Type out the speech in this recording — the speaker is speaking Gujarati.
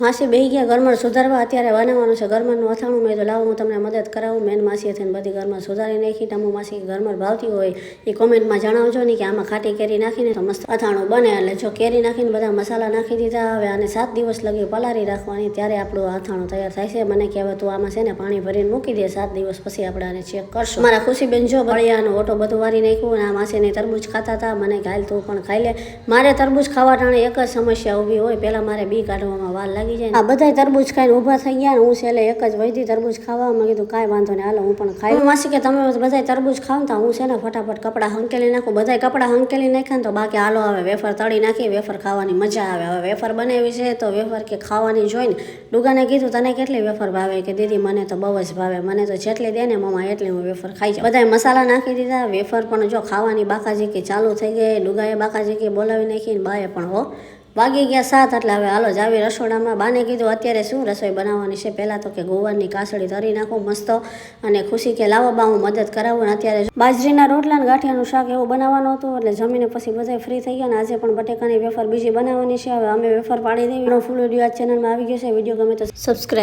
માસી બેહી ગયા ઘરમાં સુધારવા. અત્યારે બનાવવાનું છે ઘરમાંનું અથાણું. મેં તો લાવું હું તમને મદદ કરાવું. મેન માસીએ થઈને બધી ઘરમાં સુધારી નાખી. ટમુ માસી ઘરમાં ભાવતી હોય એ કોમેન્ટમાં જણાવજો ને કે આમાં ખાટી કેરી નાખીને તો મસ્ત અથાણું બને. એટલે જો કેરી નાખીને બધા મસાલા નાખી દીધા. હવે આને 7 દિવસ લગી પલારી રાખવાની, ત્યારે આપણું અથાણું તૈયાર થાય છે. મને કહેવાય તું આમાં છે ને પાણી ભરીને મૂકી દે, 7 દિવસ પછી આપણે આને ચેક કરશું. મારા ખુશીબેન જો બળિયાનો ઓટો બધું વારી નાખ્યું અને આ માસીને તરબૂચ ખાતા હતા. મને ગાલ તું પણ ખાઈ લે. મારે તરબૂચ ખાવા ટાણે એક જ સમસ્યા ઊભી હોય, પહેલાં મારે બી કાઢવામાં વાર લાગી જાય. આ બધા તરબૂચ ખાઈને ઊભા થઈ ગયા ને હું છેલ્લે એક જ વૈધી તરબૂચ ખાવામાં કીધું કાંઈ વાંધો નહીં, હાલો હું પણ ખાઈ. માસી કે તમે બધા તરબૂચ ખાવ ને હું છે ને ફટાફટ કપડાં હંકેલી નાખું. બધા કપડાં હંકેલી નાખ્યા ને તો બાકી હાલો હવે વેફર તળી નાખી. વેફર ખાવાની મજા આવે. હવે વેફર બનાવી છે તો વેફર કે ખાવાની જોઈને ડુગાને કીધું તને કેટલી વેફર ભાવે? કે દીદી મને તો બહુ જ ભાવે, મને તો જેટલી દે ને મમ્મા એટલી હું વેફર ખાઈ જાઉં. બધાએ મસાલા નાખી દીધા. વેફર પણ જો ખાવાની બાકાજીકી ચાલુ થઈ ગઈ. ડુગાએ બાકાજીકી બોલાવી નાખી ને બાએ પણ હો વાગી ગયા 7. એટલે હવે હાલો જાવી રસોડામાં. બાને કીધું અત્યારે શું રસોઈ બનાવવાની છે? પહેલાં તો કે ગોવારની કાસળી તરી નાખું મસ્ત. અને ખુશી કે લાવો બા હું મદદ કરાવું. ને અત્યારે બાજરીના રોટલા ને ગાંઠિયાનું શાક એવું બનાવવાનું હતું. એટલે જમીને પછી બધા ફ્રી થઈ ગયા. ને આજે પણ બટેકાની વેફર બીજી બનાવવાની છે. હવે અમે વેફર પાડી દેવી. ફૂલ વિડીયો આ ચેનલમાં આવી ગયો છે. વિડીયો ગમે તો સબસ્ક્રાઈબ